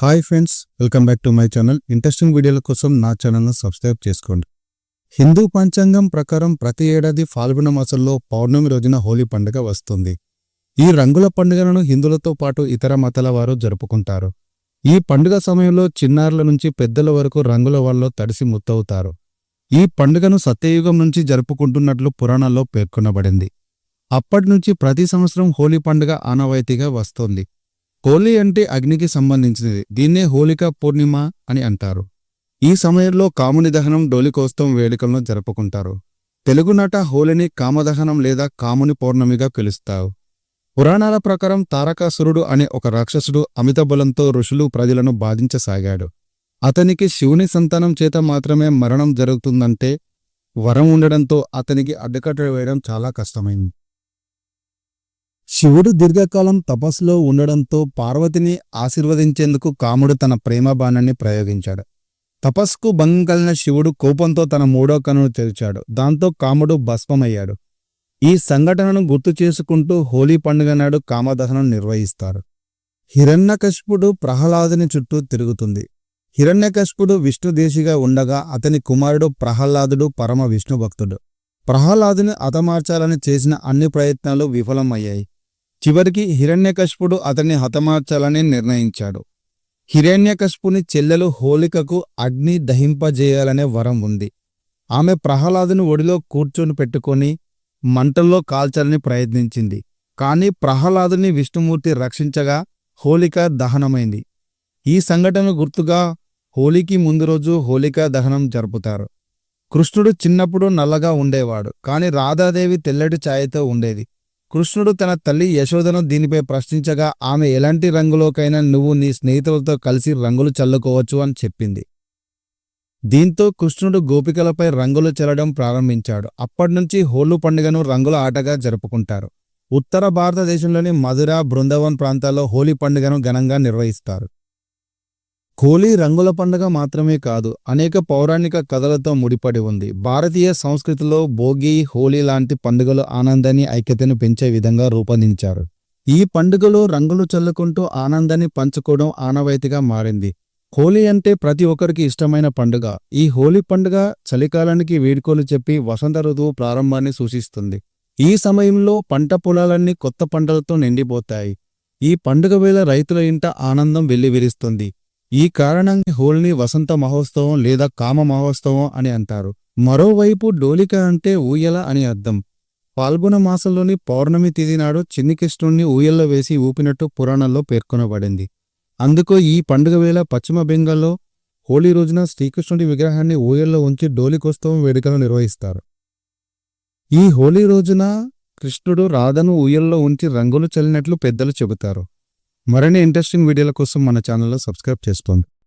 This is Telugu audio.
Hi friends, welcome back to my channel. Interesting వీడియోల కోసం నా ఛానల్ను సబ్స్క్రైబ్ చేసుకోండి. హిందూ పంచాంగం ప్రకారం ప్రతి ఏడాది ఫాల్గుణ మాసంలో పౌర్ణమి రోజున హోలీ పండుగ వస్తుంది. ఈ రంగుల పండుగలను హిందువులతో పాటు ఇతర మతాల వారు జరుపుకుంటారు. ఈ పండుగ సమయంలో చిన్నారుల నుంచి పెద్దల వరకు రంగుల వల్ల తడిసి ముత్తవుతారు. ఈ పండుగను సత్యయుగం నుంచి జరుపుకుంటున్నట్లు పురాణాల్లో పేర్కొనబడింది. అప్పటినుంచి ప్రతి సంవత్సరం హోలీ పండుగ ఆనవాయితీగా వస్తోంది. హోలీ అంటే అగ్నికి సంబంధించినది. దీన్నే హోళికా పూర్ణిమ అని అంటారు. ఈ సమయంలో కాముని దహనం, డోలికోత్సవం వేడుకలను జరుపుకుంటారు. తెలుగునాట హోలీని కామదహనం లేదా కాముని పౌర్ణమిగా పిలుస్తారు. పురాణాల ప్రకారం తారకాసురుడు అనే ఒక రాక్షసుడు అమిత బలంతో ఋషులు ప్రజలను బాధించసాగాడు. అతనికి శివుని సంతానం చేత మాత్రమే మరణం జరుగుతుందంటే వరం ఉండడంతో అతనికి అడ్డుకట్ట వేయడం చాలా కష్టమైంది. శివుడు దీర్ఘకాలం తపస్సులో ఉండడంతో పార్వతిని ఆశీర్వదించేందుకు కాముడు తన ప్రేమ బాణాన్ని ప్రయోగించాడు. తపస్సుకు భంగం కలిగిన శివుడు కోపంతో తన మూడో కన్నును తెరిచాడు. దాంతో కాముడు భస్మమయ్యాడు. ఈ సంఘటనను గుర్తు చేసుకుంటూ హోలీ పండుగ నాడు కామదహనం నిర్వహిస్తారు. హిరణ్యకశిపుడు ప్రహ్లాదుని చుట్టూ తిరుగుతుంది. హిరణ్యకశిపుడు విష్ణుదేశిగా ఉండగా అతని కుమారుడు ప్రహ్లాదుడు పరమ విష్ణు భక్తుడు. ప్రహ్లాదుని హతమార్చాలని చేసిన అన్ని ప్రయత్నాలు విఫలమయ్యాయి. చివరికి హిరణ్యకశిపుడు అతన్ని హతమార్చాలని నిర్ణయించాడు. హిరణ్యకశిపుని చెల్లెలు హోళికకు అగ్ని దహింపజేయాలనే వరం ఉంది. ఆమె ప్రహ్లాదుని ఒడిలో కూర్చొని పెట్టుకొని మంటల్లో కాల్చాలని ప్రయత్నించింది. కానీ ప్రహ్లాదుని విష్ణుమూర్తి రక్షించగా హోళిక దహనమైంది. ఈ సంఘటన గుర్తుగా హోలీకి ముందు రోజు హోళికా దహనం జరుపుతారు. కృష్ణుడు చిన్నప్పుడు నల్లగా ఉండేవాడు, కాని రాధాదేవి తెల్లటి ఛాయతో ఉండేది. కృష్ణుడు తన తల్లి యశోదను దీనిపై ప్రశ్నించగా ఆమె ఎలాంటి రంగులోకైనా నువ్వు నీ స్నేహితులతో కలిసి రంగులు చల్లుకోవచ్చు అని చెప్పింది. దీంతో కృష్ణుడు గోపికలపై రంగులు చల్లడం ప్రారంభించాడు. అప్పటినుంచి హోలీ పండుగను రంగుల ఆటగా జరుపుకుంటారు. ఉత్తర భారతదేశంలోని మధుర, బృందావన్ ప్రాంతాల్లో హోలీ పండుగను ఘనంగా నిర్వహిస్తారు. హోలీ రంగుల పండుగ మాత్రమే కాదు, అనేక పౌరాణిక కథలతో ముడిపడి ఉంది. భారతీయ సంస్కృతిలో భోగి, హోలీ లాంటి పండుగలు ఆనందాన్ని, ఐక్యతను పెంచే విధంగా రూపొందించారు. ఈ పండుగలో రంగులు చల్లుకుంటూ ఆనందాన్ని పంచుకోవడం ఆనవాయితీగా మారింది. హోలీ అంటే ప్రతి ఒక్కరికి ఇష్టమైన పండుగ. ఈ హోలీ పండుగ చలికాలానికి వీడ్కోలు చెప్పి వసంత ఋతువు ప్రారంభాన్ని సూచిస్తుంది. ఈ సమయంలో పంట పొలాలన్నీ కొత్త పంటలతో నిండిపోతాయి. ఈ పండుగ వేళ రైతుల ఇంట ఆనందం వెల్లివిరుస్తుంది. ఈ కారణంగా హోలీని వసంత మహోత్సవం లేదా కామ మహోత్సవం అని అంటారు. మరోవైపు డోలిక అంటే ఊయల అని అర్థం. ఫాల్గుణ మాసంలోని పౌర్ణమి తిథి నాడు చిన్ని కృష్ణుణ్ణి ఊయల్లో వేసి ఊపినట్టు పురాణాల్లో పేర్కొనబడింది. అందుకు ఈ పండుగ వేళ పశ్చిమ బెంగాల్లో హోలీ రోజున శ్రీకృష్ణుడి విగ్రహాన్ని ఊయల్లో ఉంచి డోలికోత్సవం వేడుకలు నిర్వహిస్తారు. ఈ హోలీ రోజున కృష్ణుడు రాధను ఊయల్లో ఉంచి రంగులు చల్లినట్లు పెద్దలు చెబుతారు. మరిన్ని ఇంట్రెస్టింగ్ వీడియోల కోసం మన ఛానల్లో సబ్స్క్రైబ్ చేసుకోండి.